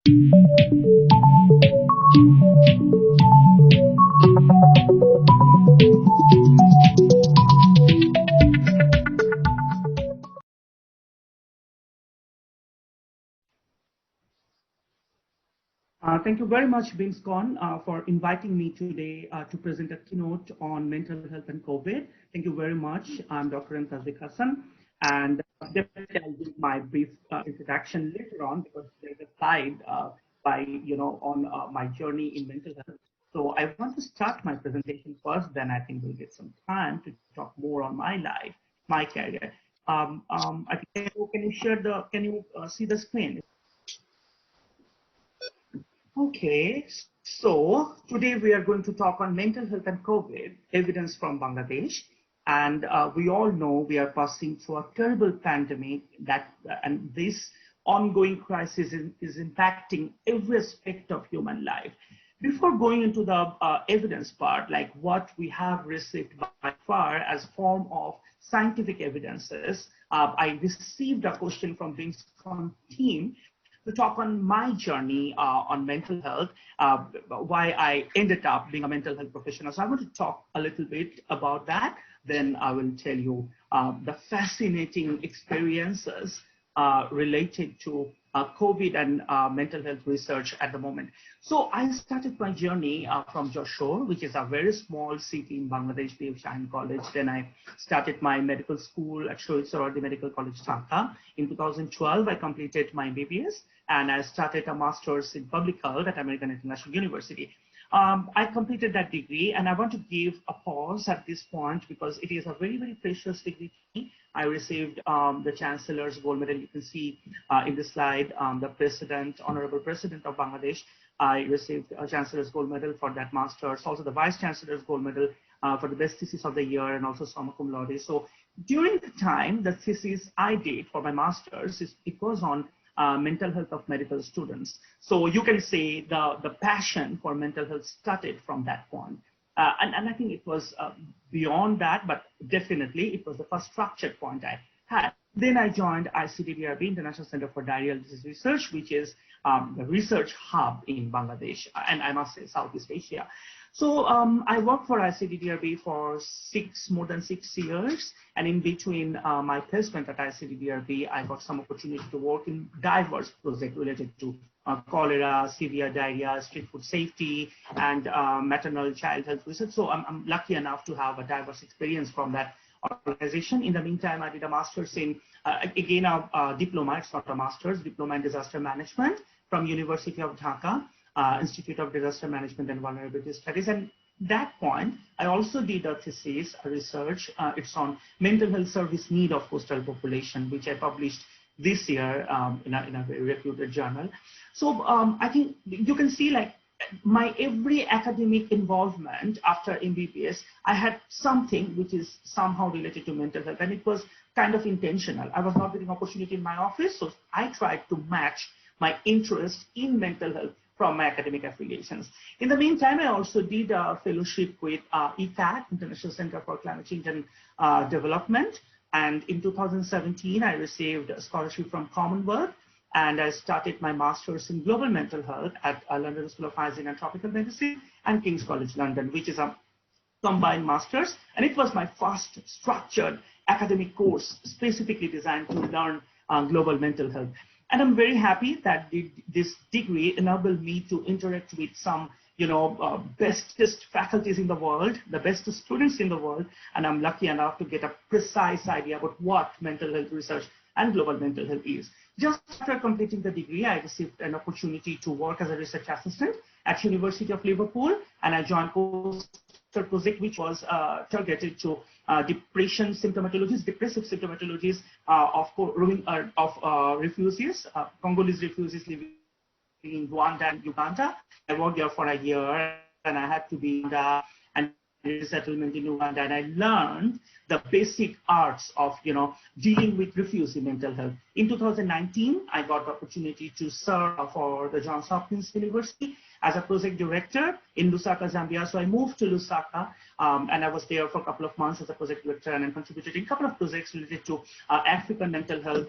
Thank you very much, BIMSSCON, for inviting me today to present a keynote on mental health and COVID. Thank you very much. I'm Dr. Tasdik Hasan, and definitely I'll give my brief introduction later on because there's a slide on my journey in mental health. So I want to start my presentation first, then I think we'll get some time to talk more on my life, my career. I think, can you share can you see the screen? Okay, so today we are going to talk on mental health and COVID, evidence from Bangladesh. And we all know we are passing through a terrible pandemic and this ongoing crisis is impacting every aspect of human life. Before going into the evidence part, like what we have received by far as form of scientific evidences, I received a question from BIMSSCON team to talk on my journey on mental health, why I ended up being a mental health professional. So I want to talk a little bit about that. Then I will tell you the fascinating experiences related to COVID and mental health research at the moment. So I started my journey from Joshore, which is a very small city in Bangladesh, B.F. Shahin College. Then I started my medical school at Shohid Sohrawardi Medical College, Dhaka. In 2012, I completed my MBBS and I started a master's in public health at American International University. I completed that degree and I want to give a pause at this point because it is a very, very precious degree to me. I received the Chancellor's Gold Medal. You can see in this slide, the President, Honorable President of Bangladesh. I received a Chancellor's Gold Medal for that master's, also the Vice Chancellor's Gold Medal for the best thesis of the year and also summa cum laude. So during the time, the thesis I did for my master's, it was on mental health of medical students. So you can say the passion for mental health started from that point. And I think it was beyond that, but definitely it was the first structured point I had. Then I joined ICDDRB, International Center for Diarrheal Disease Research, which is the research hub in Bangladesh, and I must say Southeast Asia. So I worked for ICDDRB for more than 6 years. And in between my placement at ICDDRB, I got some opportunity to work in diverse projects related to cholera, severe diarrhea, street food safety, and maternal child health research. So I'm lucky enough to have a diverse experience from that organization. In the meantime, I did a master's in, again, a diploma, it's not a master's, diploma in disaster management from University of Dhaka. Institute of Disaster Management and Vulnerability Studies. And that point, I also did a thesis, a research. It's on mental health service need of coastal population, which I published this year in a very reputed journal. So I think you can see like my every academic involvement after MBBS, I had something which is somehow related to mental health, and it was kind of intentional. I was not getting opportunity in my office, so I tried to match my interest in mental health from my academic affiliations. In the meantime, I also did a fellowship with ICAD, International Center for Climate Change and Development. And in 2017, I received a scholarship from Commonwealth, and I started my master's in global mental health at London School of Hygiene and Tropical Medicine and King's College London, which is a combined master's. And it was my first structured academic course specifically designed to learn global mental health. And I'm very happy that this degree enabled me to interact with some, bestest faculties in the world, the best students in the world. And I'm lucky enough to get a precise idea about what mental health research and global mental health is. Just after completing the degree, I received an opportunity to work as a research assistant at University of Liverpool, and I joined a project which was targeted to depression symptomatologies, depressive symptomatologies of refugees, Congolese refugees living in Rwanda and Uganda. I worked there for a year, and I had to be in the settlement in Uganda, and I learned the basic arts of, dealing with refugee mental health. In 2019, I got the opportunity to serve for the Johns Hopkins University as a project director in Lusaka, Zambia. So I moved to Lusaka, and I was there for a couple of months as a project director, and I contributed in a couple of projects related to African mental health.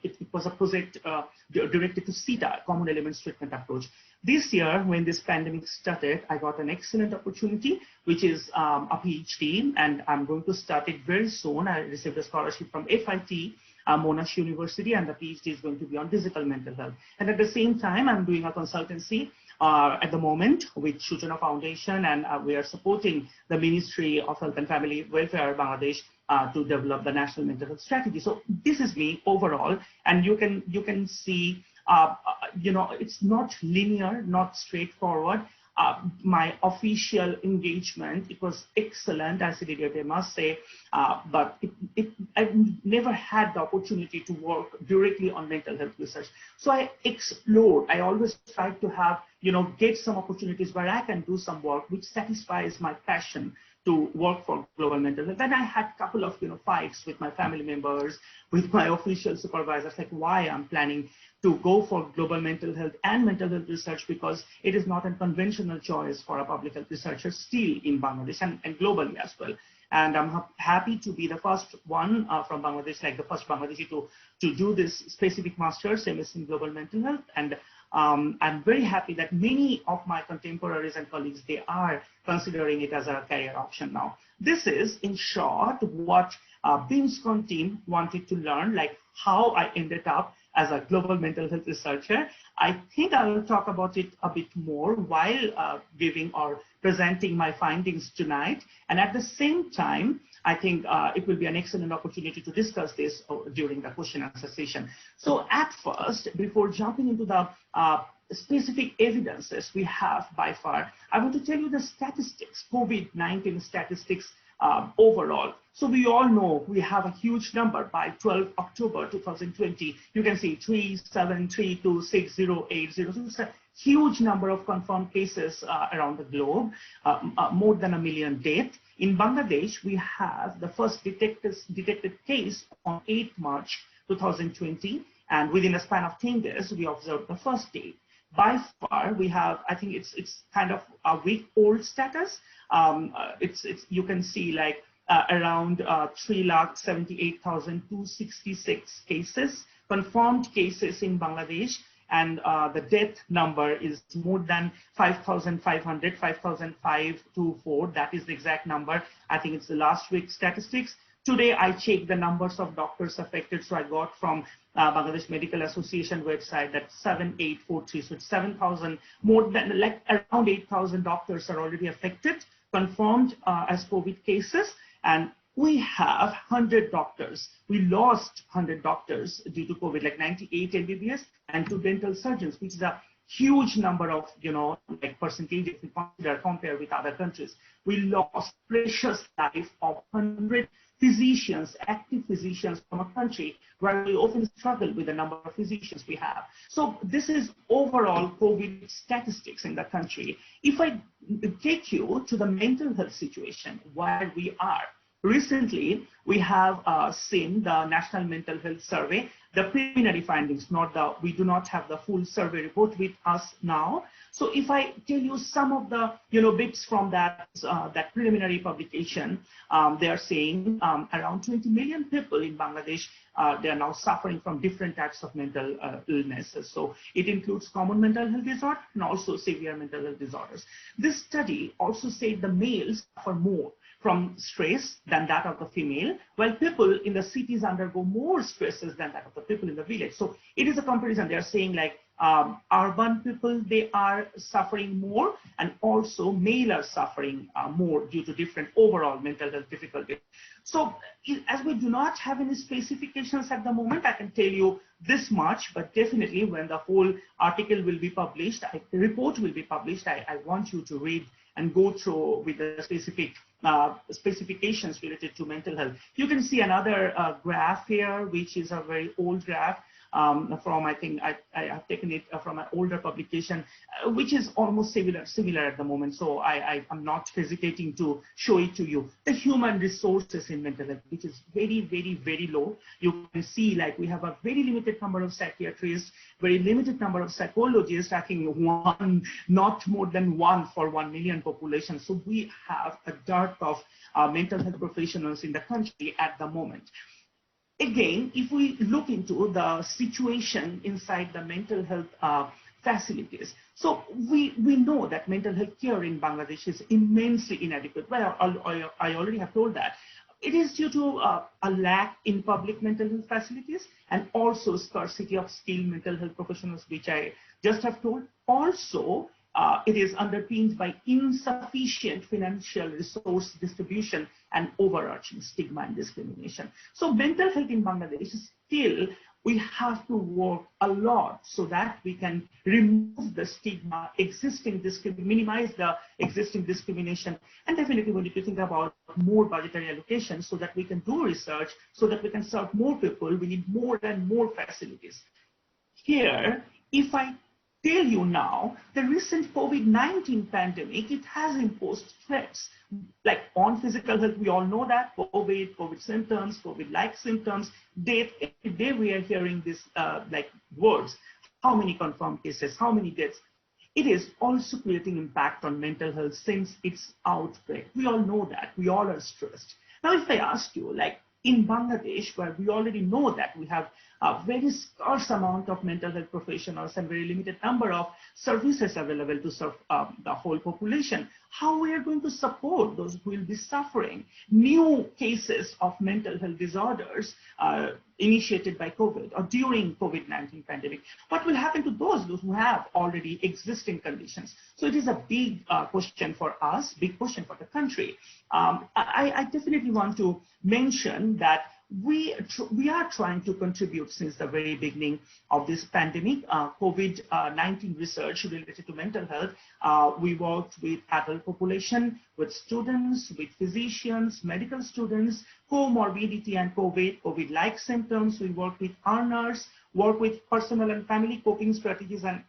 It was a project directed to CETA, Common Elements Treatment Approach. This year, when this pandemic started, I got an excellent opportunity, which is a PhD, and I'm going to start it very soon. I received a scholarship from FIT, Monash University, and the PhD is going to be on digital mental health. And at the same time, I'm doing a consultancy at the moment with Shuchana Foundation, and we are supporting the Ministry of Health and Family Welfare Bangladesh to develop the national mental health strategy. So this is me overall, and you can see, it's not linear, not straightforward. My official engagement, it was excellent, as I must say, but I've never had the opportunity to work directly on mental health research. So I explored. I always try to have, get some opportunities where I can do some work which satisfies my passion to work for global mental health. Then I had a couple of fights with my family members, with my official supervisors, like why I'm planning to go for global mental health and mental health research, because it is not a conventional choice for a public health researcher still in Bangladesh and globally as well. And I'm happy to be the first one from Bangladesh, like the first Bangladeshi to do this specific master's MS in global mental health. And I'm very happy that many of my contemporaries and colleagues, they are considering it as a career option now. This is, in short, what BIMSSCON team wanted to learn, like how I ended up as a global mental health researcher. I think I will talk about it a bit more while giving or presenting my findings tonight. And at the same time, I think it will be an excellent opportunity to discuss this during the question and answer session. So at first, before jumping into the specific evidences we have by far, I want to tell you the statistics, COVID-19 statistics overall. So we all know we have a huge number by 12 October 2020. You can see 3732680. So it's a huge number of confirmed cases around the globe, more than 1 million deaths. In Bangladesh, we have the first detected case on 8 March 2020, and within a span of 10 days, we observed the first day. By far, we have, I think it's kind of a week-old status. You can see like around 378,266 cases, confirmed cases in Bangladesh, and the death number is more than 5,500, 5,524. That is the exact number. I think it's the last week's statistics. Today, I checked the numbers of doctors affected, so I got from Bangladesh Medical Association website that 7,843. So it's 7,000, more than like around 8,000 doctors are already affected, confirmed as COVID cases, and we have 100 doctors. We lost 100 doctors due to COVID, like 98 MBBS and 2 dental surgeons, which is a huge number of, like percentage if we compare with other countries. We lost precious life of 100 physicians, active physicians from a country where we often struggle with the number of physicians we have. So this is overall COVID statistics in the country. If I take you to the mental health situation where we are, recently we have seen the National Mental Health Survey, the preliminary findings, we do not have the full survey report with us now. So if I tell you some of the bits from that preliminary publication, they are saying around 20 million people in Bangladesh, they are now suffering from different types of mental illnesses. So it includes common mental health disorder and also severe mental health disorders. This study also said the males suffer more from stress than that of the female, while people in the cities undergo more stresses than that of the people in the village. So it is a comparison. They are saying like urban people, they are suffering more, and also male are suffering more due to different overall mental health difficulties. So as we do not have any specifications at the moment, I can tell you this much, but definitely when the whole article will be published, the report will be published, I want you to read and go through with the specific specifications related to mental health. You can see another graph here, which is a very old graph. from, I think I have taken it from an older publication, which is almost similar at the moment. So I'm not hesitating to show it to you. The human resources in mental health, which is very low. You can see like we have a very limited number of psychiatrists, very limited number of psychologists, I think not more than one for 1 million population. So we have a dearth of mental health professionals in the country at the moment. Again, if we look into the situation inside the mental health facilities, so we know that mental health care in Bangladesh is immensely inadequate. Well, I already have told that. It is due to a lack in public mental health facilities and also scarcity of skilled mental health professionals, which I just have told. Also, it is underpinned by insufficient financial resource distribution and overarching stigma and discrimination. So mental health in Bangladesh is still, we have to work a lot so that we can remove the stigma, minimize the existing discrimination. And definitely we need to think about more budgetary allocation so that we can do research, so that we can serve more people. We need more and more facilities. Here, if I tell you now, the recent COVID-19 pandemic, it has imposed threats like on physical health. We all know that COVID symptoms, COVID-like symptoms, death. Every day we are hearing this like words. How many confirmed cases? How many deaths? It is also creating impact on mental health since its outbreak. We all know that. We all are stressed. Now, if I ask you, like in Bangladesh, where we already know that we have a very scarce amount of mental health professionals and very limited number of services available to serve the whole population, how we are going to support those who will be suffering new cases of mental health disorders initiated by COVID or during COVID-19 pandemic? What will happen to those who have already existing conditions? So it is a big question for us, big question for the country. I definitely want to mention that we are trying to contribute since the very beginning of this pandemic, COVID-19 research related to mental health. We worked with adult population, with students, with physicians, medical students, comorbidity and COVID-like symptoms. We work with earners, work with personal and family coping strategies, and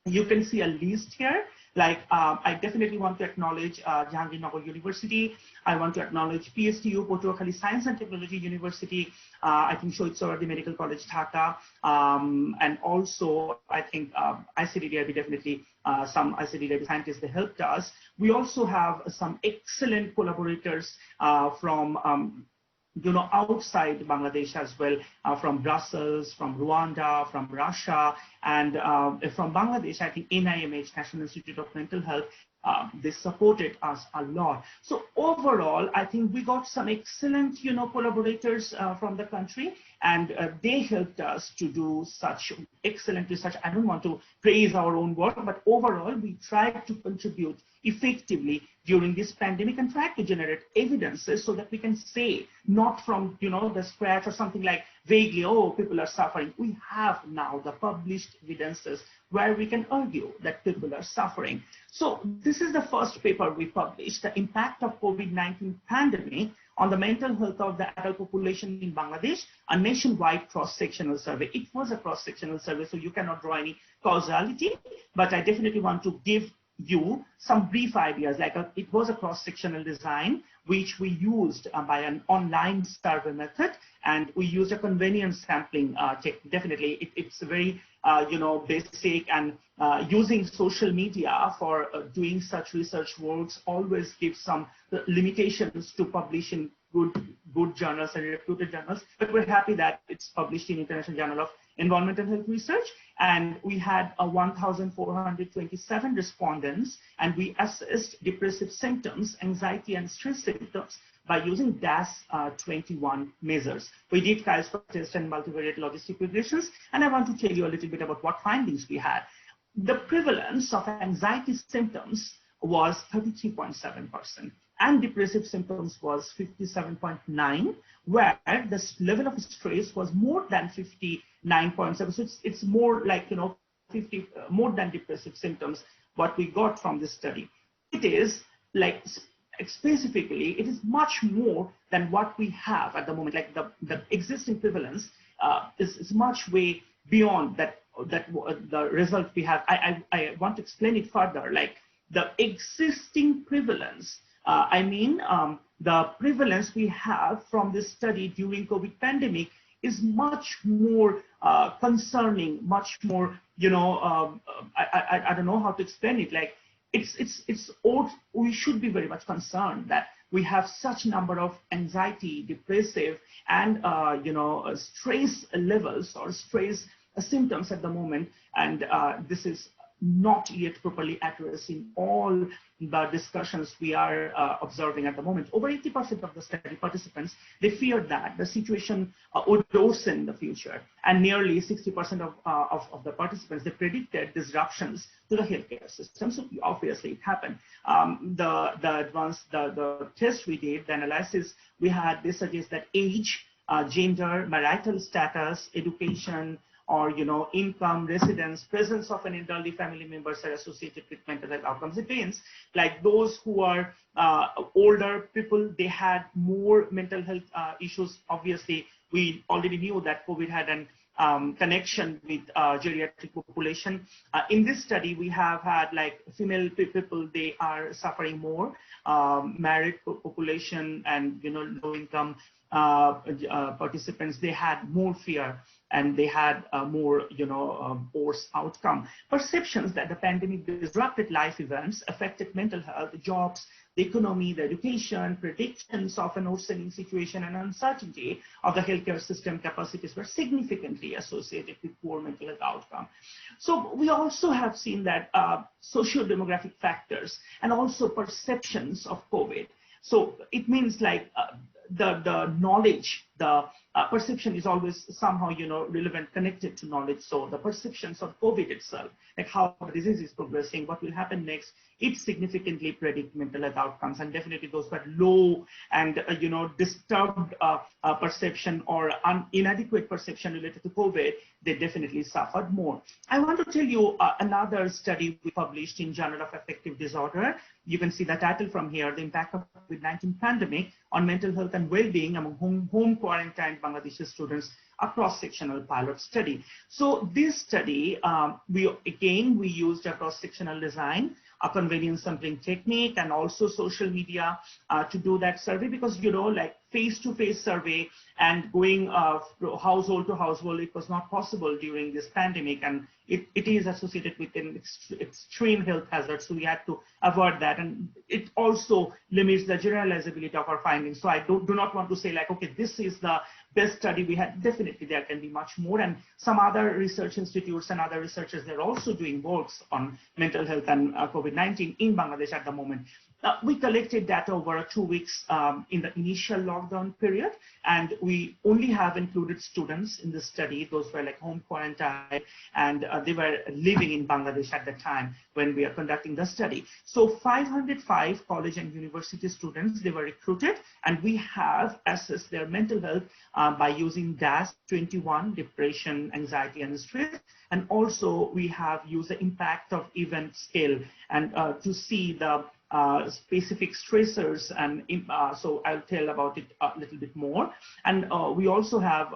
you can see a list here. Like I definitely want to acknowledge Jahangirnagar University. I want to acknowledge PSTU, Patuakhali Science and Technology University. I think Shohid Sohrawardi Medical College, Dhaka. And also, I think ICDDIB, definitely some ICDDIB scientists, they helped us. We also have some excellent collaborators from outside Bangladesh as well, from Brussels, from Rwanda, from Russia, and from Bangladesh, I think NIMH, National Institute of Mental Health, they supported us a lot. So overall, I think we got some excellent, collaborators from the country, and they helped us to do such excellent research. I don't want to praise our own work, but overall, we tried to contribute effectively during this pandemic and tried to generate evidences so that we can say, not from, the scratch or something like vaguely, oh, people are suffering. We have now the published evidences where we can argue that people are suffering. So this is the first paper we published, the impact of COVID-19 pandemic on the mental health of the adult population in Bangladesh, a nationwide cross-sectional survey. It was a cross-sectional survey, so you cannot draw any causality, but I definitely want to give you some brief ideas. Like it was a cross-sectional design which we used by an online survey method, and we used a convenience sampling check. Definitely it's very basic, and using social media for doing such research works always gives some limitations to publish in good journals and reputed journals, but we're happy that it's published in International Journal of Environmental Health Research. And we had 1,427 respondents, and we assessed depressive symptoms, anxiety and stress symptoms by using DAS-21 measures. We did Chi-Square test and multivariate logistic regressions, and I want to tell you a little bit about what findings we had. The prevalence of anxiety symptoms was 33.7%, and depressive symptoms was 57.9%, where the level of stress was more than 59.7%. So it's more like, 50 more than depressive symptoms, what we got from this study. It is like, specifically, it is much more than what we have at the moment. Like the existing prevalence is much way beyond that, the result we have, I want to explain it further. Like the existing prevalence, the prevalence we have from this study during COVID pandemic is much more concerning, much more, I don't know how to explain it. Like we should be very much concerned that we have such number of anxiety, depressive, and stress levels or stress symptoms at the moment, and this is not yet properly addressed in all the discussions we are observing at the moment. Over 80% of the study participants, they feared that the situation would worsen in the future, and nearly 60% of the participants, they predicted disruptions to the healthcare system. So obviously it happened. The test we did, the analysis we had, they suggest that age, gender, marital status, education, or income, residence, presence of an elderly family members are associated with mental health outcomes. It means like those who are older people, they had more mental health issues. Obviously, we already knew that COVID had an connection with geriatric population. In this study, we have had like female people, they are suffering more, married population, and low income participants, they had more fear, and they had more, worse outcome. Perceptions that the pandemic disrupted life events, affected mental health, jobs, the economy, the education, predictions of an worsening situation, and uncertainty of the healthcare system capacities were significantly associated with poor mental health outcome. So we also have seen that socio-demographic factors and also perceptions of COVID. So it means like the knowledge, the perception is always somehow, relevant, connected to knowledge. So the perceptions of COVID itself, like how the disease is progressing, what will happen next, it significantly predict mental health outcomes. And definitely those who had low and, disturbed perception or inadequate perception related to COVID, they definitely suffered more. I want to tell you another study we published in Journal of Affective Disorder. You can see the title from here, The Impact of COVID-19 Pandemic on Mental Health and Well-Being Among Home Quarantined Bangladeshi Students, a cross-sectional pilot study. So this study, we used a cross-sectional design, a convenience sampling technique, and also social media to do that survey, because like face-to-face survey and going household to household, it was not possible during this pandemic, and it is associated with an extreme health hazard, so we had to avoid that, and it also limits the generalizability of our findings. So I do not want to say like, okay, this is the best study we had. Definitely there can be much more, and some other research institutes and other researchers, they're also doing works on mental health and COVID-19 in Bangladesh at the moment. We collected data over 2 weeks in the initial lockdown period, and we only have included students in the study. Those were like home quarantine, and they were living in Bangladesh at the time when we are conducting the study. So 505 college and university students, they were recruited, and we have assessed their mental health by using DAS-21, depression, anxiety, and stress. And also we have used the impact of event scale and to see the specific stressors, and so I'll tell about it a little bit more. And we also have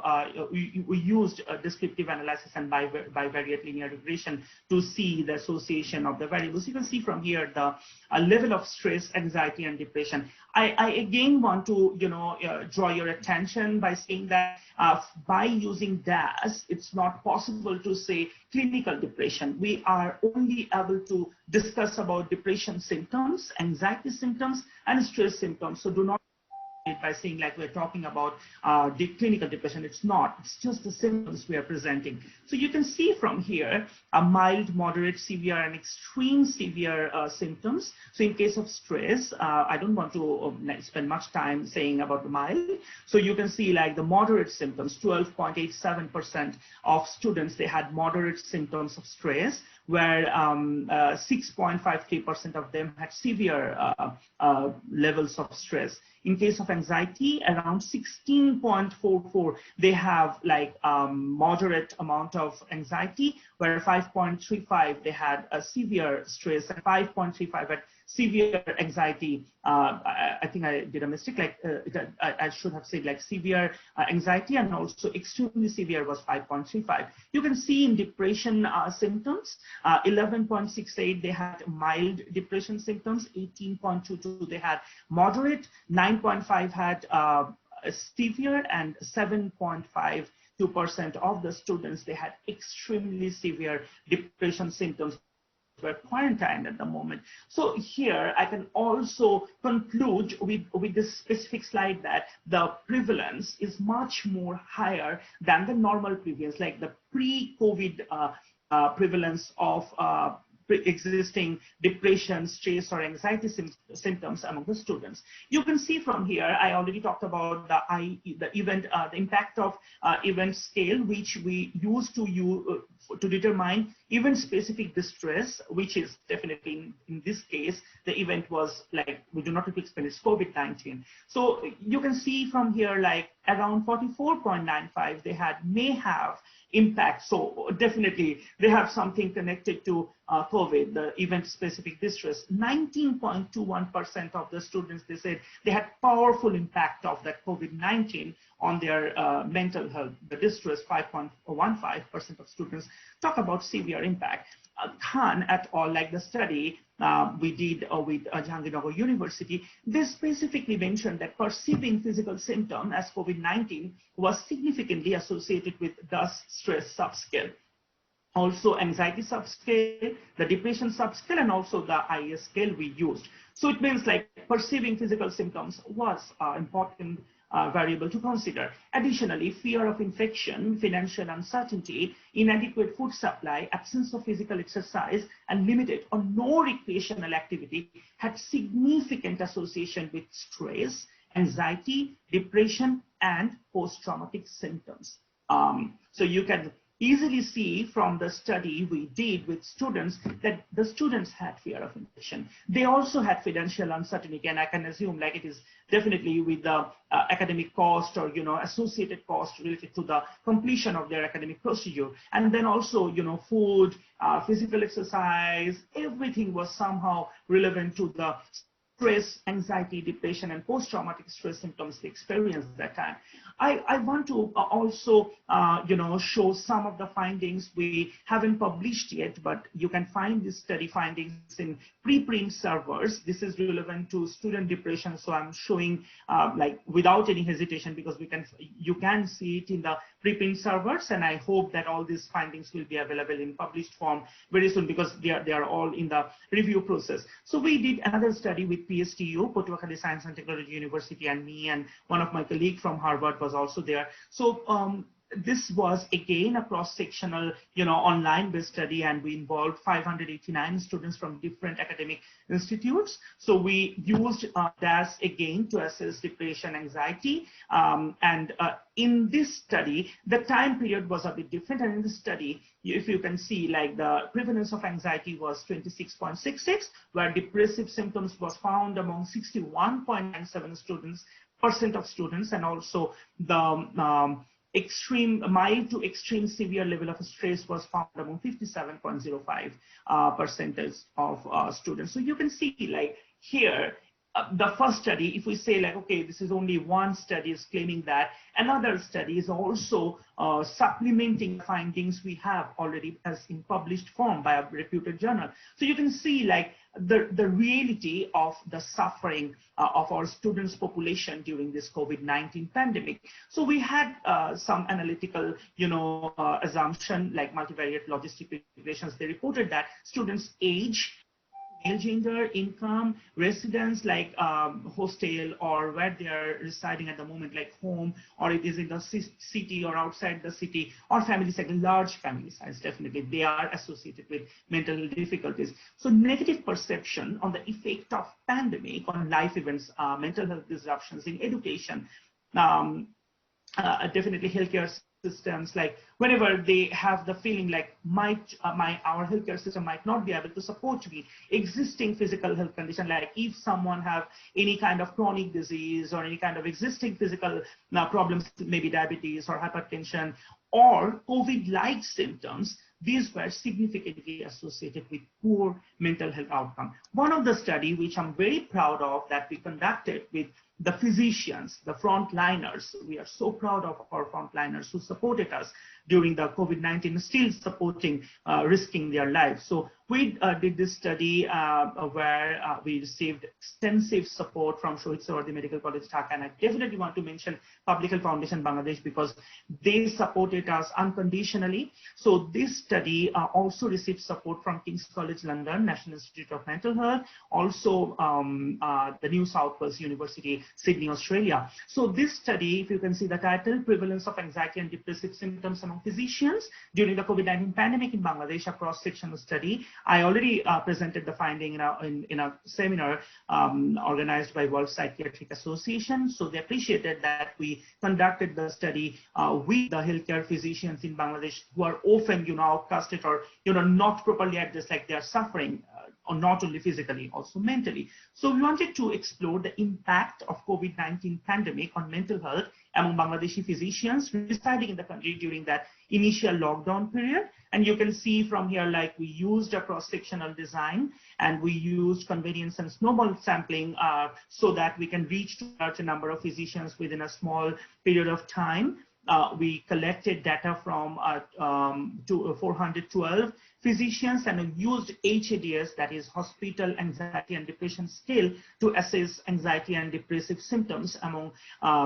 we used descriptive analysis and bivariate linear regression to see the association of the variables. You can see from here the level of stress, anxiety, and depression. I again want to draw your attention by saying that by using DAS, it's not possible to say clinical depression. We are only able to discuss about depression symptoms, anxiety symptoms, and stress symptoms. So do not by saying like we're talking about clinical depression. It's not. It's just the symptoms we are presenting. So you can see from here a mild, moderate, severe, and extreme severe symptoms. So in case of stress, I don't want to spend much time saying about the mild. So you can see like the moderate symptoms, 12.87% of students, they had moderate symptoms of stress, where 6.53% of them had severe levels of stress. In case of anxiety, around 16.44, they have like moderate amount of anxiety, where 5.35 they had a severe stress, and 5.35 had severe anxiety. I think I did a mistake. I should have said like severe anxiety, and also extremely severe was 5.35. You can see in depression symptoms, 11.68 they had mild depression symptoms, 18.22 they had moderate, 9.5 had severe, and 7.52% of the students they had extremely severe depression symptoms, were quarantined at the moment. So here I can also conclude with this specific slide that the prevalence is much more higher than the normal prevalence, like the pre-COVID prevalence of existing depression, stress, or anxiety symptoms among the students. You can see from here, I already talked about the impact of event scale, which we use to determine event-specific distress, which is definitely in this case the event was like, we do not have to explain, it's COVID-19. So you can see from here like around 44.95 they may have impact. So definitely they have something connected to COVID, the event-specific distress. 19.21% of the students, they said they had powerful impact of that COVID-19 on their mental health. The distress, 5.15% of students talk about severe impact. Khan et al., like the study we did with Jahangirnagar University, they specifically mentioned that perceiving physical symptom as COVID-19 was significantly associated with the stress subscale. Also anxiety subscale, the depression subscale, and also the IS scale we used. So it means like perceiving physical symptoms was important variable to consider. Additionally, fear of infection, financial uncertainty, inadequate food supply, absence of physical exercise, and limited or no recreational activity had significant association with stress, anxiety, depression, and post-traumatic symptoms. So you can easily see from the study we did with students that the students had fear of infection. They also had financial uncertainty, and I can assume like it is definitely with the academic cost or associated cost related to the completion of their academic procedure. And then also food, physical exercise, everything was somehow relevant to the stress, anxiety, depression, and post-traumatic stress symptoms they experienced at that time. I want to also, show some of the findings we haven't published yet, but you can find these study findings in preprint servers. This is relevant to student depression, so I'm showing like without any hesitation because you can see it in the preprint servers, and I hope that all these findings will be available in published form very soon because they are all in the review process. So we did another study with PSTU, Patuakhali Science and Technology University, and me and one of my colleagues from Harvard was also there. So this was again a cross-sectional, online-based study, and we involved 589 students from different academic institutes. So we used DAS again to assess depression, anxiety, and in this study, the time period was a bit different. And in this study, if you can see, like the prevalence of anxiety was 26.66, where depressive symptoms was found among 61.97% of students, and also the mild to extreme severe level of stress was found among 57.05% of students. So you can see like here, the first study, if we say like, okay, this is only one study is claiming that, another study is also supplementing findings we have already as in published form by a reputed journal. So you can see like the reality of the suffering of our students' population during this COVID-19 pandemic. So we had some analytical, assumption like multivariate logistic regressions. They reported that students' age, male gender, income, residence, like hostel or where they are residing at the moment, like home, or it is in the city or outside the city, or family size, large family size, definitely they are associated with mental health difficulties. So negative perception on the effect of pandemic on life events, mental health disruptions in education, definitely healthcare systems, like whenever they have the feeling like our healthcare system might not be able to support me, existing physical health condition, like if someone have any kind of chronic disease or any kind of existing physical problems, maybe diabetes or hypertension or COVID-like symptoms, these were significantly associated with poor mental health outcome. One of the study which I'm very proud of that we conducted with the physicians, the frontliners. We are so proud of our frontliners who supported us during the COVID-19, still supporting, risking their lives. So we did this study where we received extensive support from Shohid Sohrawardy Medical College, Dhaka, and I definitely want to mention Public Health Foundation Bangladesh because they supported us unconditionally. So this study also received support from King's College London, National Institute of Mental Health, also the New South Wales University, Sydney, Australia. So this study, if you can see the title, Prevalence of Anxiety and Depressive Symptoms Among Physicians During the COVID-19 Pandemic in Bangladesh, a cross-sectional study. I already presented the finding in a seminar organized by World Psychiatric Association. So they appreciated that we conducted the study with the healthcare physicians in Bangladesh who are often, outcasted or, not properly addressed, like they are suffering, or not only physically, also mentally. So we wanted to explore the impact of COVID-19 pandemic on mental health among Bangladeshi physicians residing in the country during that initial lockdown period. And you can see from here, like we used a cross-sectional design and we used convenience and snowball sampling so that we can reach to a large number of physicians within a small period of time. We collected data from 412 physicians and used HADS, that is Hospital Anxiety and Depression Scale, to assess anxiety and depressive symptoms among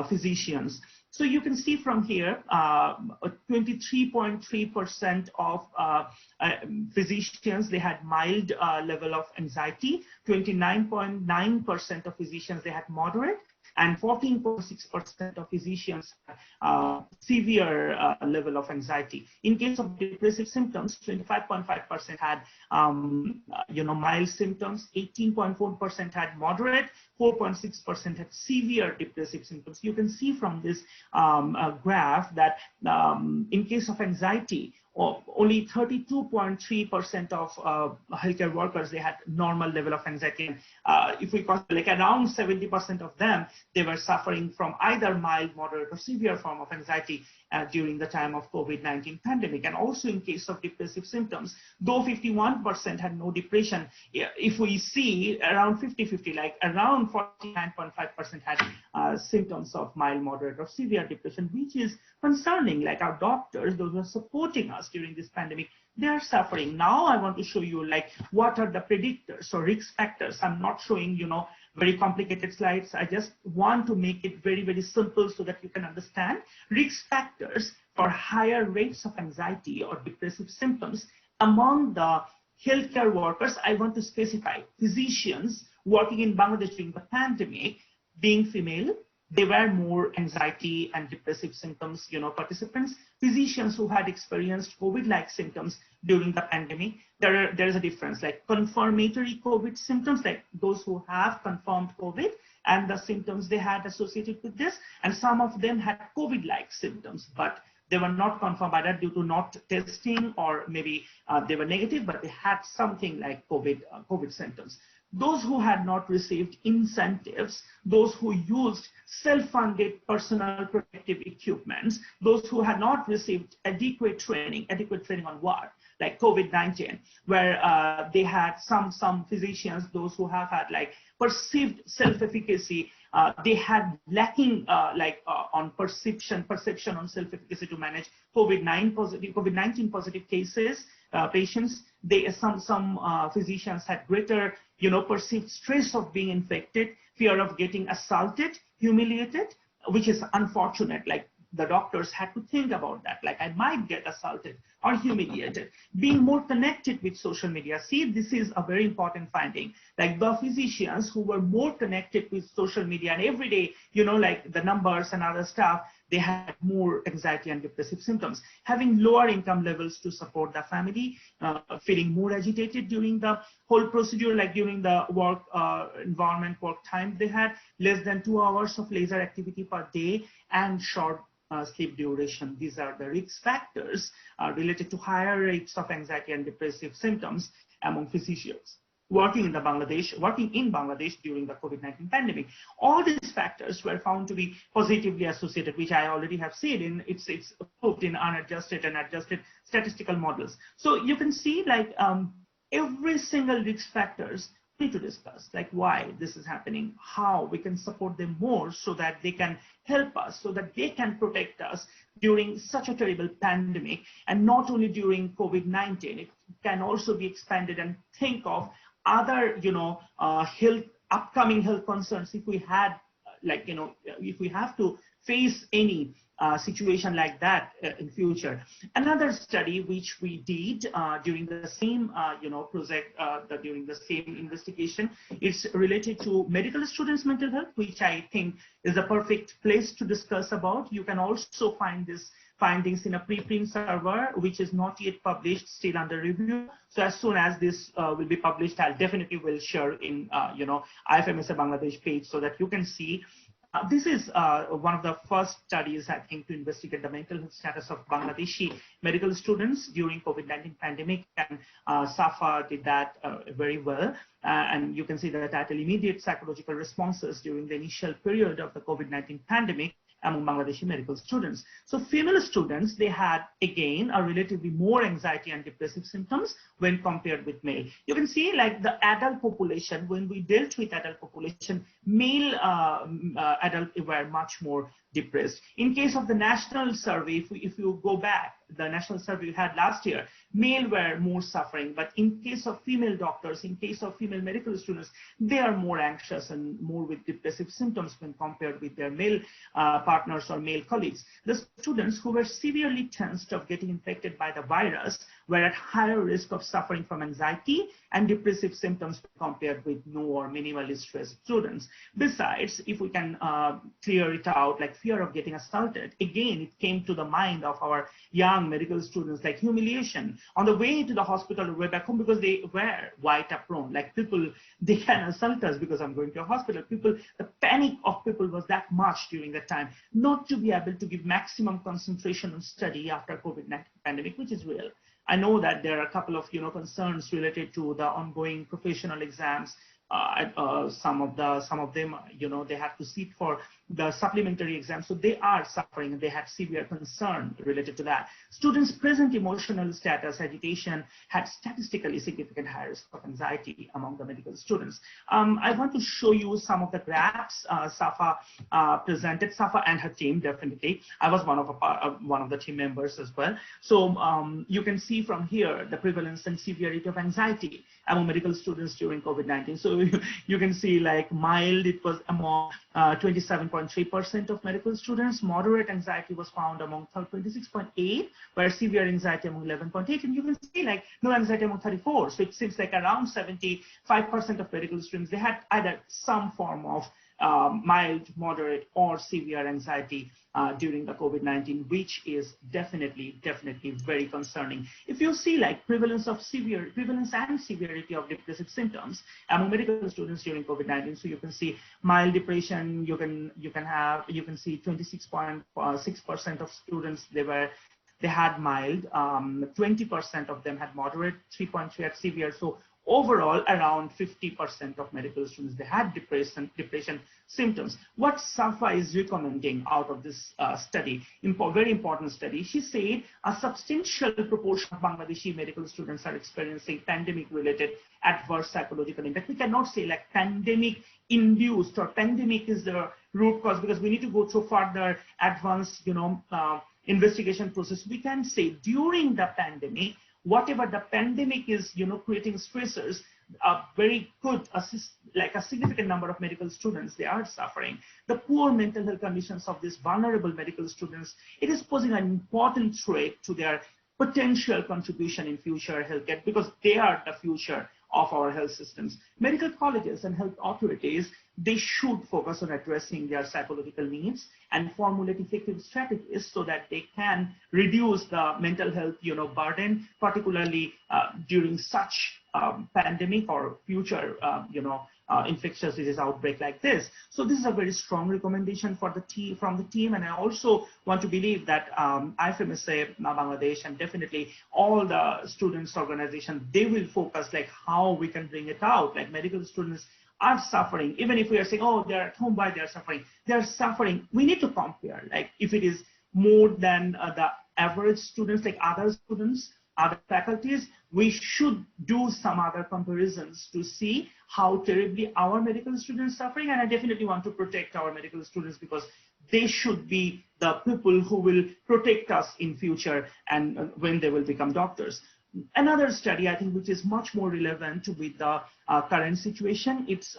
physicians. So you can see from here, 23.3% of physicians, they had mild level of anxiety, 29.9% of physicians, they had moderate, and 14.6% of physicians severe level of anxiety. In case of depressive symptoms, 25.5% had mild symptoms, 18.4% had moderate, 4.6% had severe depressive symptoms. You can see from this graph that in case of anxiety, only 32.3% of healthcare workers, they had normal level of anxiety. If we call like around 70% of them, they were suffering from either mild, moderate, or severe form of anxiety during the time of COVID-19 pandemic. And also in case of depressive symptoms, though 51% had no depression, if we see around 50-50, like around 49.5% had symptoms of mild, moderate, or severe depression, which is concerning. Like our doctors, those who are supporting us during this pandemic, they are suffering. Now I want to show you like what are the predictors or risk factors. I'm not showing, very complicated slides. I just want to make it very, very simple so that you can understand risk factors for higher rates of anxiety or depressive symptoms among the healthcare workers. I want to specify physicians working in Bangladesh during the pandemic, being female, they were more anxiety and depressive symptoms, participants. Physicians who had experienced COVID-like symptoms during the pandemic, there is a difference, like confirmatory COVID symptoms, like those who have confirmed COVID and the symptoms they had associated with this. And some of them had COVID-like symptoms, but they were not confirmed either due to not testing or maybe they were negative, but they had something like COVID symptoms. Those who had not received incentives, those who used self-funded personal protective equipments, those who had not received adequate training on what? Like COVID-19, where they had some physicians, those who have had like perceived self-efficacy, they had lacking on perception on self-efficacy to manage COVID-19 positive cases, patients. Some physicians had greater, perceived stress of being infected, fear of getting assaulted, humiliated, which is unfortunate. Like the doctors had to think about that, like I might get assaulted or humiliated. Being more connected with social media. See, this is a very important finding. Like the physicians who were more connected with social media and every day, like the numbers and other stuff, they had more anxiety and depressive symptoms. Having lower income levels to support the family, feeling more agitated during the whole procedure, like during the work environment, work time, they had less than 2 hours of leisure activity per day and short sleep duration. These are the risk factors related to higher rates of anxiety and depressive symptoms among physicians. working in Bangladesh during the COVID-19 pandemic. All these factors were found to be positively associated, which I already have said it's proved in unadjusted and adjusted statistical models. So you can see like every single risk factors we need to discuss, like why this is happening, how we can support them more so that they can help us, so that they can protect us during such a terrible pandemic, and not only during COVID-19. It can also be expanded and think of other, upcoming health concerns if we had, if we have to face any situation like that in future. Another study which we did during the same project, during the same investigation, is related to medical students' mental health, which I think is a perfect place to discuss about. You can also find this findings in a preprint server, which is not yet published, still under review. So as soon as this will be published, I'll definitely will share in IFMSA Bangladesh page so that you can see. This is one of the first studies, I think, to investigate the mental health status of Bangladeshi medical students during COVID-19 pandemic, and SAFA did that very well. And you can see the title, Immediate Psychological Responses During the Initial Period of the COVID-19 Pandemic among Bangladeshi medical students. So female students, they had, again, a relatively more anxiety and depressive symptoms when compared with male. You can see like the adult population, when we dealt with adult population, male adults were much more depressed. In case of the national survey, if you go back, the national survey we had last year, male were more suffering, but in case of female doctors, in case of female medical students, they are more anxious and more with depressive symptoms when compared with their male partners or male colleagues. The students who were severely tensed of getting infected by the virus were at higher risk of suffering from anxiety and depressive symptoms compared with no or minimally stressed students. Besides, if we can clear it out, like fear of getting assaulted, again, it came to the mind of our young medical students, like humiliation on the way to the hospital or way back home, because they were white prone, like people, they can assault us because I'm going to a hospital. People, the panic of people was that much during that time, not to be able to give maximum concentration on study after COVID-19 pandemic, which is real. I know that there are a couple of concerns related to the ongoing professional exams. Some of them, they have to sit for the supplementary exam, so they are suffering. They have severe concern related to that. Students' present emotional status, agitation, had statistically significant higher risk of anxiety among the medical students. I want to show you some of the graphs Safa presented. Safa and her team, definitely. I was one of the team members as well. So you can see from here the prevalence and severity of anxiety among medical students during COVID-19. So you can see like mild, it was among 27.3% of medical students. Moderate anxiety was found among 26.8%, where severe anxiety among 11.8%. And you can see like no anxiety among 34%. So it seems like around 75% of medical students, they had either some form of mild, moderate, or severe anxiety during the COVID-19, which is definitely very concerning. If you see like prevalence and severity of depressive symptoms among medical students during COVID-19, so you can see mild depression. You can see 26.6% of students they had mild, 20% of them had moderate, 3.3% had severe. So overall, around 50% of medical students, they had depression symptoms. What SAFA is recommending out of this study, very important study, she said a substantial proportion of Bangladeshi medical students are experiencing pandemic-related adverse psychological impact. We cannot say like pandemic-induced or pandemic is the root cause, because we need to go through further advanced, investigation process. We can say during the pandemic, whatever the pandemic is, creating stressors, very good, like a significant number of medical students, they are suffering. The poor mental health conditions of these vulnerable medical students, it is posing an important threat to their potential contribution in future healthcare, because they are the future of our health systems. Medical colleges and health authorities, they should focus on addressing their psychological needs and formulate effective strategies so that they can reduce the mental health burden, particularly during such pandemic or future, infectious disease outbreak like this. So this is a very strong recommendation for from the team. And I also want to believe that IFMSA Bangladesh and definitely all the students organization, they will focus like how we can bring it out. Like medical students are suffering, even if we are saying, oh, they're at home, why they're suffering. We need to compare, like if it is more than the average students, like other students, other faculties, we should do some other comparisons to see how terribly our medical students are suffering. And I definitely want to protect our medical students because they should be the people who will protect us in future and when they will become doctors. Another study, I think, which is much more relevant with the current situation, it's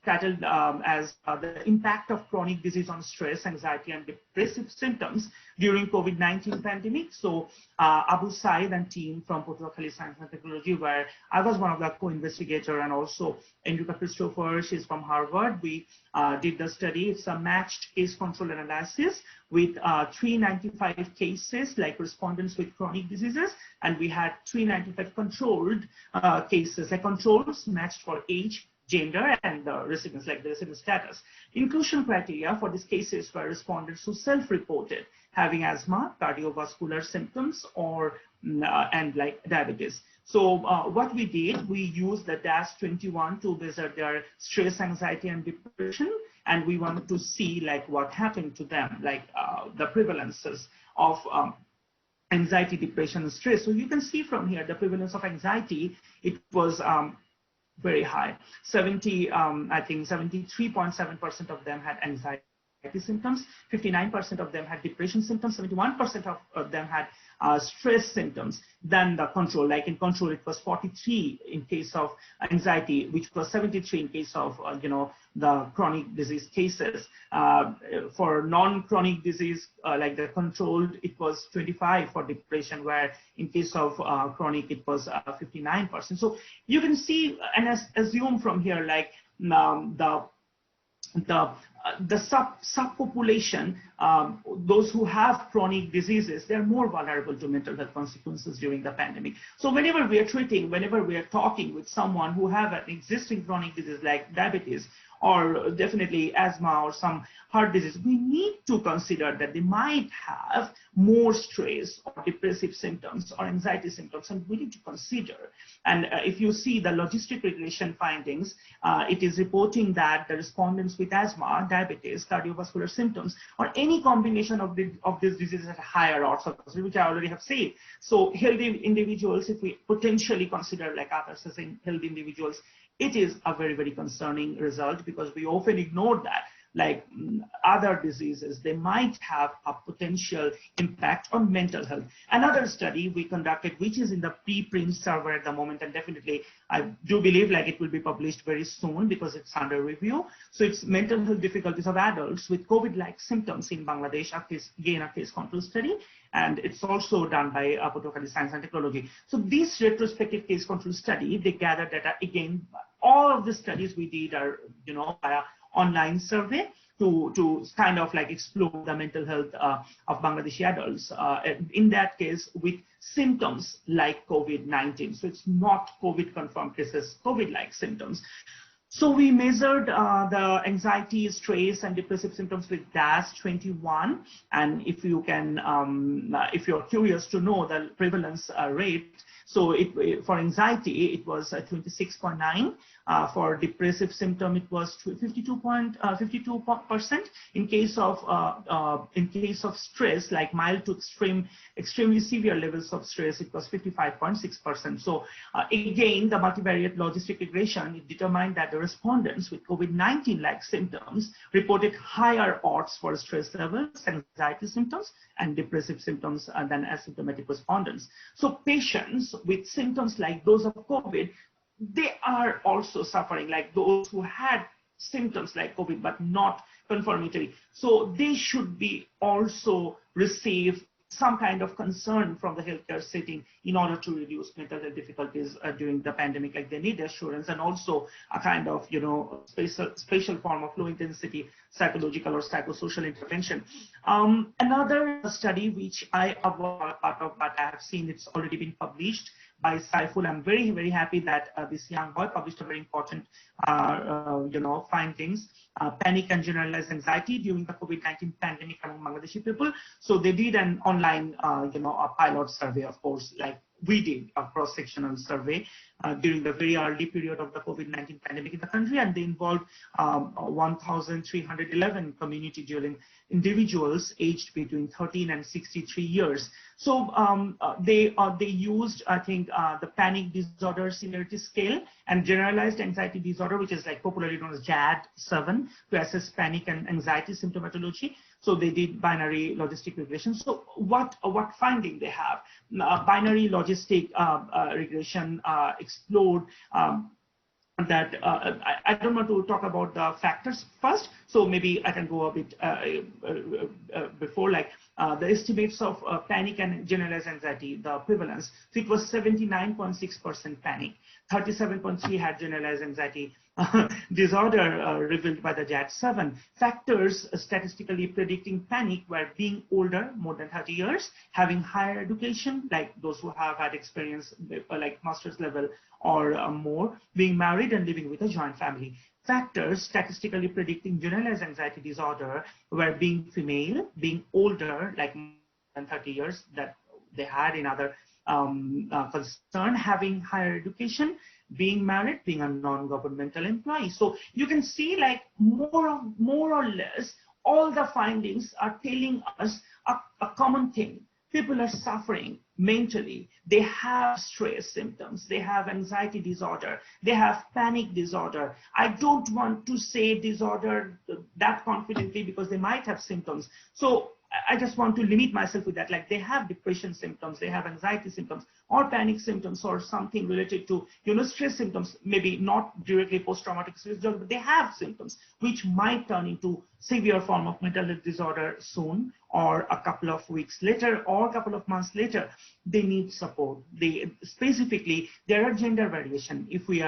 titled as the impact of chronic disease on stress, anxiety, and depressive symptoms during COVID-19 pandemic. So Abu Said and team from Patuakhali Science and Technology, where I was one of the co-investigator, and also Enrica Christopher, she's from Harvard. We did the study. It's a matched case control analysis with 395 cases, like respondents with chronic diseases, and we had 395 controlled cases, like controls matched for age, gender, and the recipients, like the recipient status. Inclusion criteria for these cases were respondents who self-reported having asthma, cardiovascular symptoms, or and like diabetes. So what we did, we used the DAS-21 to measure their stress, anxiety, and depression, and we wanted to see like what happened to them, like the prevalences of anxiety, depression, and stress. So you can see from here the prevalence of anxiety, it was very high. I think 73.7% of them had anxiety symptoms, 59% of them had depression symptoms, 71% of them had stress symptoms. Then the control, like in control, it was 43 in case of anxiety, which was 73 in case of the chronic disease cases. For non-chronic disease, like the controlled, it was 25 for depression, where in case of chronic, it was 59%. So you can see and assume from here, like the subpopulation, those who have chronic diseases, they're more vulnerable to mental health consequences during the pandemic. So whenever we are talking with someone who have an existing chronic disease like diabetes, or definitely asthma or some heart disease, we need to consider that they might have more stress or depressive symptoms or anxiety symptoms, and we need to consider. And if you see the logistic regression findings, it is reporting that the respondents with asthma, diabetes, cardiovascular symptoms, or any combination of these diseases at higher odds of recovery, which I already have said. So healthy individuals, if we potentially consider like others as in healthy individuals, it is a very, very concerning result, because we often ignore that, like other diseases, they might have a potential impact on mental health. Another study we conducted, which is in the preprint server at the moment, and definitely I do believe like it will be published very soon because it's under review. So it's mental health difficulties of adults with COVID-like symptoms in Bangladesh, again a case control study. And it's also done by Patuakhali Science and Technology. So this retrospective case control study, they gather data again. All of the studies we did are, via online survey to kind of like explore the mental health of Bangladeshi adults. In that case, with symptoms like COVID-19. So it's not COVID confirmed cases, COVID-like symptoms. So we measured the anxiety, stress, and depressive symptoms with DAS-21, and if you can, if you're curious to know the prevalence rate, so for anxiety it was 26.9. For depressive symptom, it was 52%. In case of stress, like mild to extremely severe levels of stress, it was 55.6%. So again, the multivariate logistic regression, it determined that the respondents with COVID-19-like symptoms reported higher odds for stress levels, anxiety symptoms, and depressive symptoms than asymptomatic respondents. So patients with symptoms like those of COVID, they are also suffering, like those who had symptoms like COVID but not confirmatory. So they should be also receive some kind of concern from the healthcare setting in order to reduce mental health difficulties during the pandemic. Like they need assurance and also a kind of, special form of low intensity psychological or psychosocial intervention. Another study which I was part of, but I have seen it's already been published by Saiful. I'm very, very happy that this young boy published a very important, findings. Panic and generalized anxiety during the COVID-19 pandemic among Bangladeshi people. So they did an online, a pilot survey, of course, like we did a cross-sectional survey during the very early period of the COVID-19 pandemic in the country, and they involved 1,311 community dwelling individuals aged between 13 and 63 years. So they used, I think, the panic disorder severity scale and generalized anxiety disorder, which is like popularly known as JAD-7, to assess panic and anxiety symptomatology. So they did binary logistic regression. So what finding they have? Binary logistic regression explored that I don't want to talk about the factors first, so maybe I can go a bit before, like the estimates of panic and generalized anxiety, the prevalence. So it was 79.6% panic, 37.3 had generalized anxiety disorder revealed by the JAD-7. Factors statistically predicting panic were being older, more than 30 years, having higher education, like those who have had experience like master's level or more, being married and living with a joint family. Factors statistically predicting generalized anxiety disorder were being female, being older, like more than 30 years that they had in other concern, having higher education, being married, being a non-governmental employee. So you can see like more or less all the findings are telling us a common thing. People are suffering mentally. They have stress symptoms. They have anxiety disorder. They have panic disorder. I don't want to say disorder that confidently because they might have symptoms. So I just want to limit myself with that. Like they have depression symptoms, they have anxiety symptoms or panic symptoms or something related to, stress symptoms, maybe not directly post-traumatic stress disorder, but they have symptoms which might turn into severe form of mental health disorder soon or a couple of weeks later or a couple of months later. They need support. Specifically, there are gender variation. If we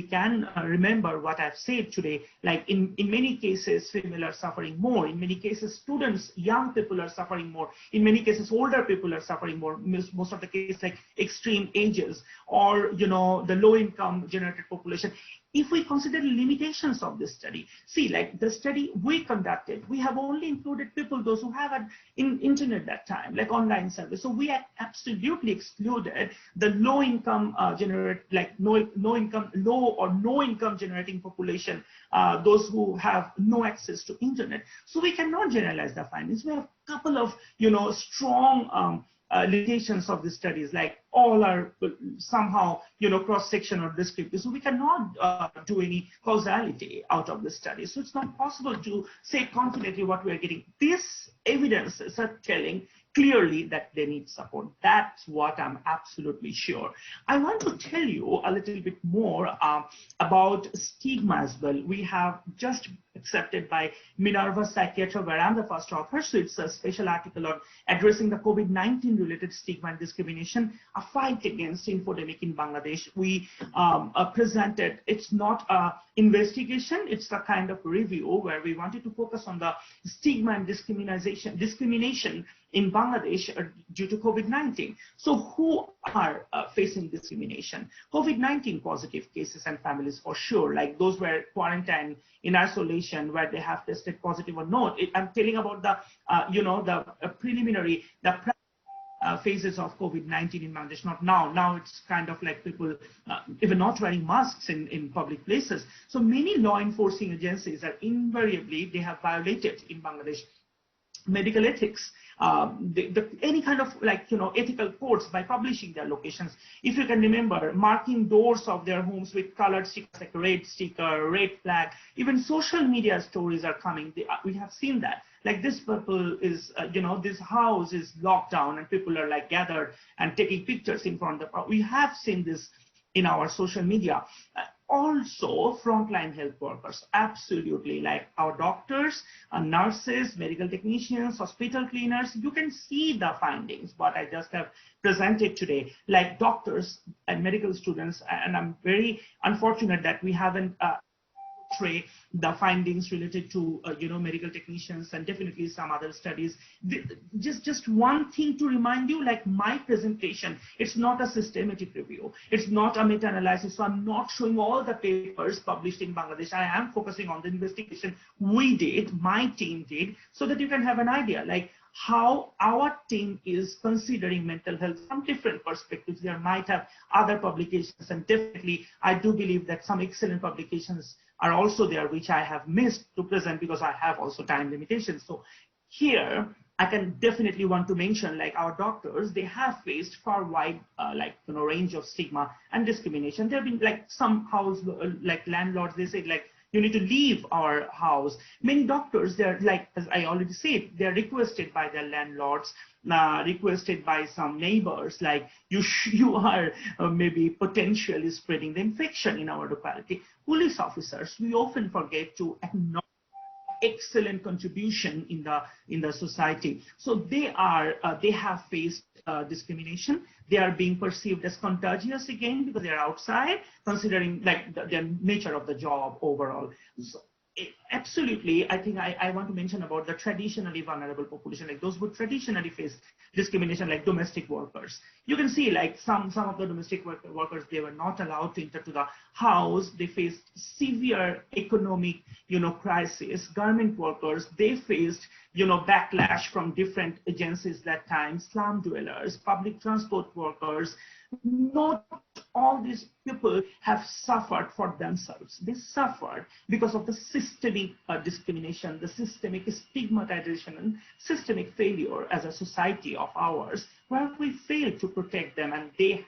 can remember what I've said today, like in many cases, female are suffering more. In many cases, students, young people are suffering more. In many cases, older people are suffering more. Most of the cases, like extreme ages or, the low income generated population. If we consider the limitations of this study, see, like the study we conducted, we have only included people, those who have had internet that time, like online service. So we had absolutely excluded the low income low or no income generating population, those who have no access to internet. So we cannot generalize the findings. We have a couple of, strong limitations of the studies, like all are somehow, cross-section or descriptive. So we cannot do any causality out of the study. So it's not possible to say confidently what we are getting. These evidences are telling clearly that they need support. That's what I'm absolutely sure. I want to tell you a little bit more about stigma as well. We have just accepted by Minerva Psychiatry, where I'm the first author. So it's a special article on addressing the COVID-19 related stigma and discrimination, a fight against infodemic in Bangladesh. We presented, it's not an investigation, it's a kind of review where we wanted to focus on the stigma and discrimination in Bangladesh due to COVID-19. So who are facing discrimination? COVID-19 positive cases and families for sure, like those who are quarantined in isolation where they have tested positive or not. I'm telling about the, the preliminary, phases of COVID-19 in Bangladesh, not now. Now it's kind of like people even not wearing masks in public places. So many law enforcing agencies are invariably, they have violated in Bangladesh medical ethics, any kind of ethical codes by publishing their locations. If you can remember, marking doors of their homes with colored stickers like red sticker, red flag, even social media stories are coming. We have seen that. Like this people is, this house is locked down and people are like gathered and taking pictures in front of the, we have seen this in our social media. Also, frontline health workers, absolutely, like our doctors, nurses, medical technicians, hospital cleaners, you can see the findings, what I just have presented today, like doctors and medical students, and I'm very unfortunate that we haven't portray the findings related to medical technicians and definitely some other studies. Just one thing to remind you, like my presentation, it's not a systematic review, it's not a meta-analysis, so I'm not showing all the papers published in Bangladesh. I am focusing on the investigation we did, my team did, so that you can have an idea like how our team is considering mental health from different perspectives. There might have other publications, and definitely I do believe that some excellent publications are also there, which I have missed to present because I have also time limitations. So here I can definitely want to mention, like our doctors, they have faced far wide range of stigma and discrimination. There have been like some house like landlords, they say like, you need to leave our house. Many doctors, they're like, as I already said, they're requested by their landlords, requested by some neighbors, like you are maybe potentially spreading the infection in our locality. Police officers, we often forget to acknowledge excellent contribution in the society. So they have faced discrimination. They are being perceived as contagious again because they are outside, considering like the nature of the job overall. So, absolutely, I think I want to mention about the traditionally vulnerable population, like those who traditionally face discrimination, like domestic workers. You can see like some of the domestic workers, they were not allowed to enter to the house. They faced severe economic, crisis. Garment workers, they faced, backlash from different agencies that time. Slum dwellers, public transport workers. Not all these people have suffered for themselves. They suffered because of the systemic discrimination, the systemic stigmatization, and systemic failure as a society of ours, where we fail to protect them, and they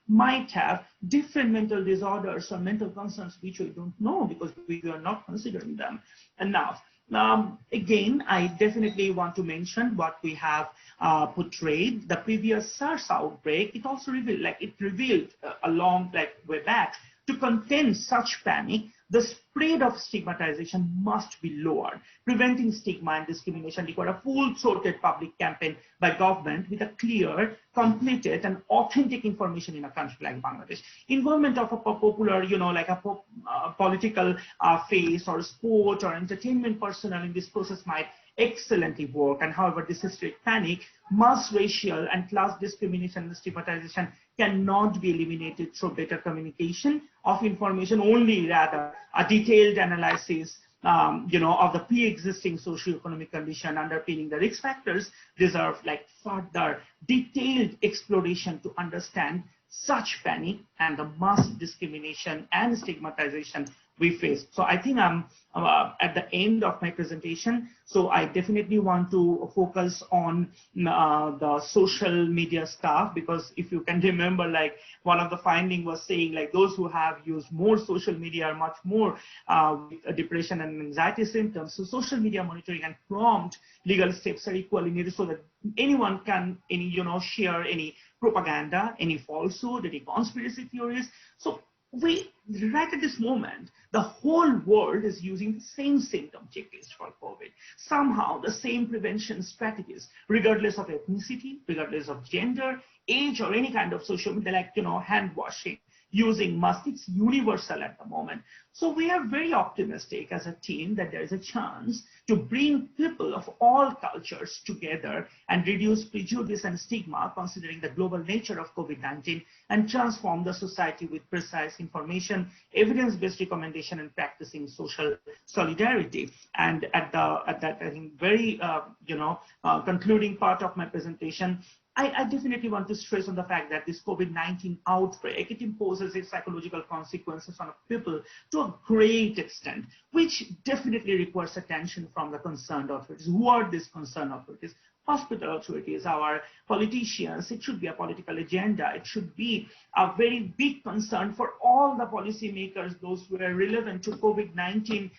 might have different mental disorders or mental concerns which we don't know because we are not considering them enough. Again, I definitely want to mention what we have portrayed. The previous SARS outbreak, it also revealed a long way back, to contain such panic, the spread of stigmatization must be lowered. Preventing stigma and discrimination require a full-throated public campaign by government with a clear, completed, and authentic information in a country like Bangladesh. Involvement of a popular, political face or sport or entertainment personnel in this process might excellently work. And however, this hysteric panic, mass racial and class discrimination and stigmatization cannot be eliminated through better communication of information, only rather a detailed analysis of the pre-existing socioeconomic condition underpinning the risk factors deserve further detailed exploration to understand such panic and the mass discrimination and stigmatization we face. So I think I'm at the end of my presentation. So I definitely want to focus on the social media stuff, because if you can remember, one of the findings was saying those who have used more social media are much more with depression and anxiety symptoms. So social media monitoring and prompt legal steps are equally needed so that anyone can share any propaganda, any falsehood, any conspiracy theories. So right at this moment, the whole world is using the same symptom checklist for COVID. Somehow the same prevention strategies, regardless of ethnicity, regardless of gender, age, or any kind of social media, hand washing, using masks, it's universal at the moment. So we are very optimistic as a team that there is a chance to bring people of all cultures together and reduce prejudice and stigma, considering the global nature of COVID-19, and transform the society with precise information, evidence-based recommendation, and practicing social solidarity. And at that, I think, very concluding part of my presentation, I definitely want to stress on the fact that this COVID-19 outbreak, it imposes its psychological consequences on people to a great extent, which definitely requires attention from the concerned authorities. Who are these concerned authorities? Hospital authorities, our politicians. It should be a political agenda. It should be a very big concern for all the policymakers, those who are relevant to COVID-19,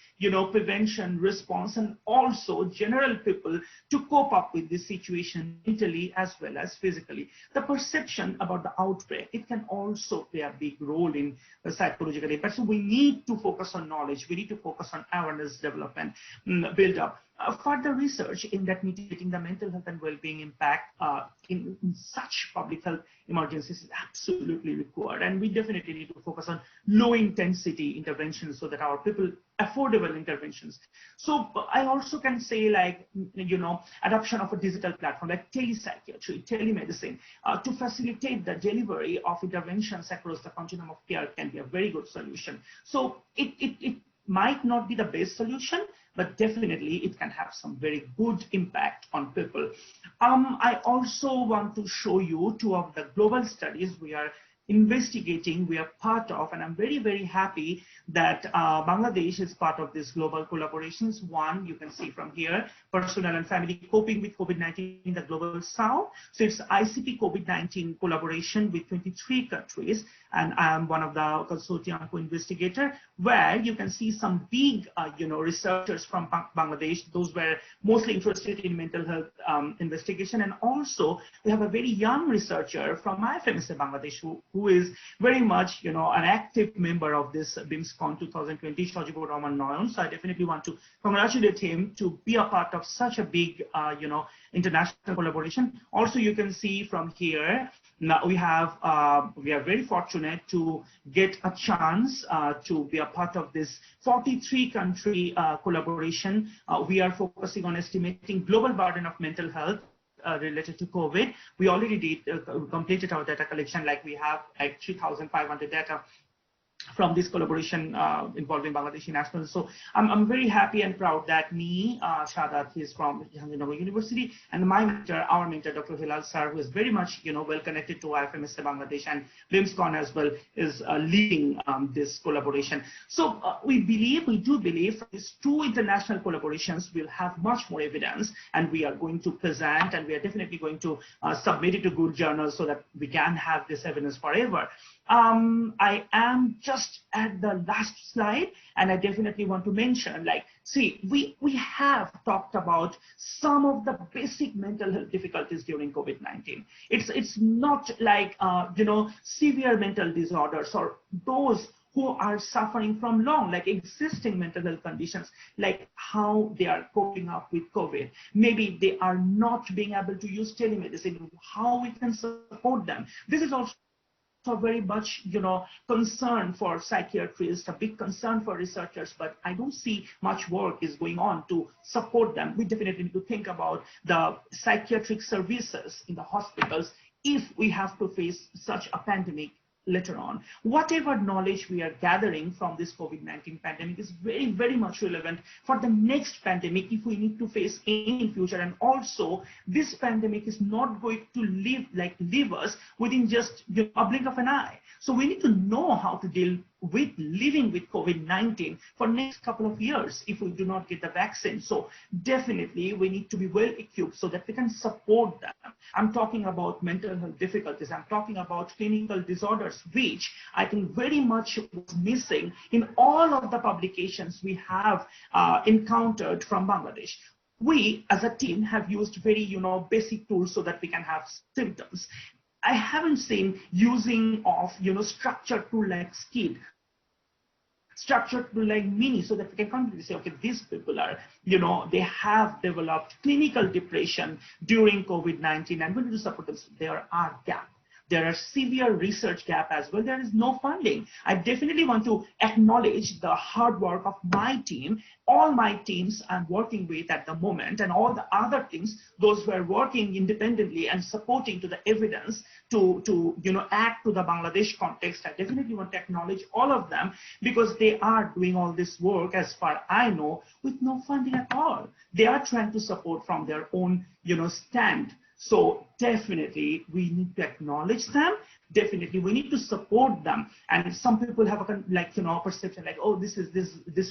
prevention, response, and also general people to cope up with this situation mentally as well as physically. The perception about the outbreak, it can also play a big role in the psychological impact. So we need to focus on knowledge. We need to focus on awareness development, build up. further research in that mitigating the mental health and well-being impact in such public health emergencies is absolutely required. And we definitely need to focus on low intensity interventions so that our people affordable interventions. So I also can say, like, adoption of a digital platform like telepsychiatry, telemedicine, to facilitate the delivery of interventions across the continuum of care can be a very good solution. So it might not be the best solution, but definitely it can have some very good impact on people. I also want to show you two of the global studies we are investigating, we are part of, and I'm very, very happy that Bangladesh is part of these global collaborations. One, you can see from here, personal and family coping with COVID-19 in the global south. So it's ICP COVID-19 collaboration with 23 countries, and I'm one of the consortium co-investigator, where you can see some big, researchers from Bangladesh. Those were mostly interested in mental health investigation, and also we have a very young researcher from IFMSA Bangladesh who is very much, an active member of this BIMSSCON 2020, Shajibur Rahman Noyon. So I definitely want to congratulate him to be a part of such a big, international collaboration. Also, you can see from here, now we are very fortunate to get a chance to be a part of this 43 country collaboration. We are focusing on estimating global burden of mental health related to COVID. We already completed our data collection, like we have like 3,500 data from this collaboration involving Bangladeshi nationals. So I'm very happy and proud that me, Shadat, is from Jahangirnagar University, and our mentor, Dr. Hilal Sir, who is very much, well connected to IFMSA Bangladesh and BIMSSCON as well, is leading this collaboration. So we do believe these two international collaborations will have much more evidence, and we are going to present, and we are definitely going to submit it to good journals so that we can have this evidence forever. I am just at the last slide, and I definitely want to mention, we have talked about some of the basic mental health difficulties during COVID-19. It's not like, severe mental disorders or those who are suffering from existing mental health conditions, like how they are coping up with COVID. Maybe they are not being able to use telemedicine, how we can support them. This is also very much, concern for psychiatrists, a big concern for researchers, but I don't see much work is going on to support them. We definitely need to think about the psychiatric services in the hospitals if we have to face such a pandemic later on. Whatever knowledge we are gathering from this COVID-19 pandemic is very, very much relevant for the next pandemic if we need to face in future. And also, this pandemic is not going to leave us within just a blink of an eye. So we need to know how to deal with living with COVID-19 for next couple of years if we do not get the vaccine. So definitely we need to be well equipped so that we can support them. I'm talking about mental health difficulties. I'm talking about clinical disorders, which I think very much was missing in all of the publications we have encountered from Bangladesh. We as a team have used very, basic tools so that we can have symptoms. I haven't seen using of, structured tool like SKID, structured tool like Mini, so that we can completely say, okay, these people are, they have developed clinical depression during COVID-19, and we need to support them. There are gaps. There are severe research gap as well. There is no funding. I definitely want to acknowledge the hard work of my team, all my teams I'm working with at the moment, and all the other teams, those who are working independently and supporting to the evidence to act to the Bangladesh context. I definitely want to acknowledge all of them because they are doing all this work, as far I know, with no funding at all. They are trying to support from their own, stand. So definitely we need to acknowledge them. Definitely we need to support them. And some people have a perception like, oh, this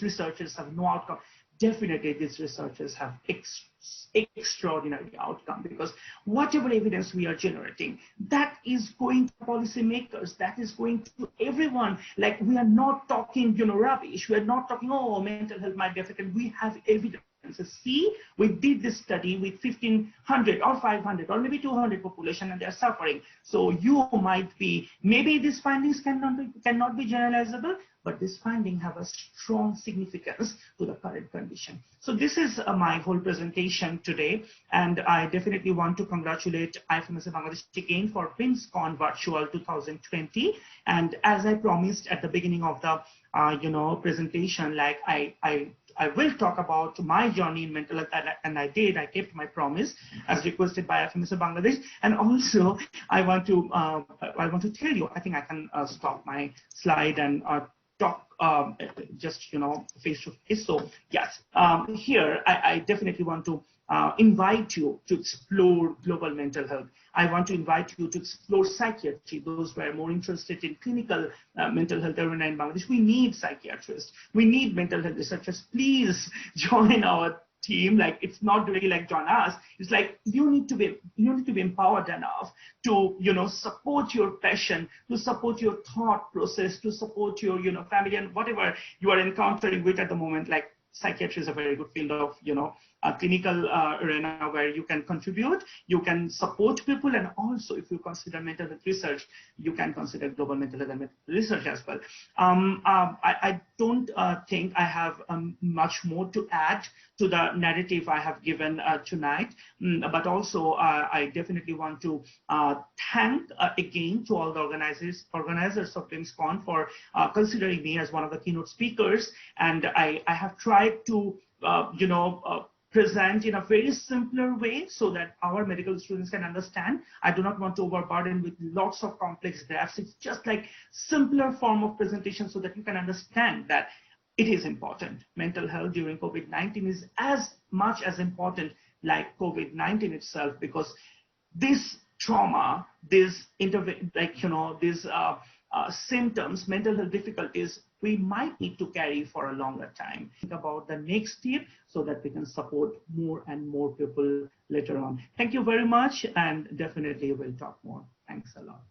researchers have no outcome. Definitely these researchers have extraordinary outcome, because whatever evidence we are generating, that is going to policymakers, that is going to everyone. Like, we are not talking, rubbish. We are not talking, oh, mental health might be affected. We have evidence. See, we did this study with 1,500 or 500 or maybe 200 population, and they're suffering. So you might be, maybe these findings cannot be generalizable, but this finding have a strong significance to the current condition. So this is my whole presentation today, and I definitely want to congratulate IFMSA Bangladesh again for BIMSSCON Virtual 2020. And as I promised at the beginning of the presentation, like I will talk about my journey in mental health, and I did. I kept my promise as requested by IFMSA Bangladesh. And also, I want to tell you. I think I can stop my slide and talk just face to face. So yes, here I definitely want to invite you to explore global mental health. I want to invite you to explore psychiatry. Those who are more interested in clinical mental health arena in Bangladesh, we need psychiatrists. We need mental health researchers. Please join our team. Like, it's not really like join us. It's like you need to be empowered enough to support your passion, to support your thought process, to support your family and whatever you are encountering with at the moment. Like, psychiatry is a very good field of a clinical arena where you can contribute, you can support people, and also if you consider mental health research, you can consider global mental health and mental research as well. I don't think I have much more to add to the narrative I have given tonight, but also I definitely want to thank again to all the organizers of BIMSSCON for considering me as one of the keynote speakers, and I have tried to present in a very simpler way so that our medical students can understand. I do not want to overburden with lots of complex graphs. It's just like simpler form of presentation so that you can understand that it is important. Mental health during COVID-19 is as much as important like COVID-19 itself, because this trauma, these symptoms, mental health difficulties, we might need to carry for a longer time. Think about the next step so that we can support more and more people later on. Thank you very much, and definitely we'll talk more. Thanks a lot.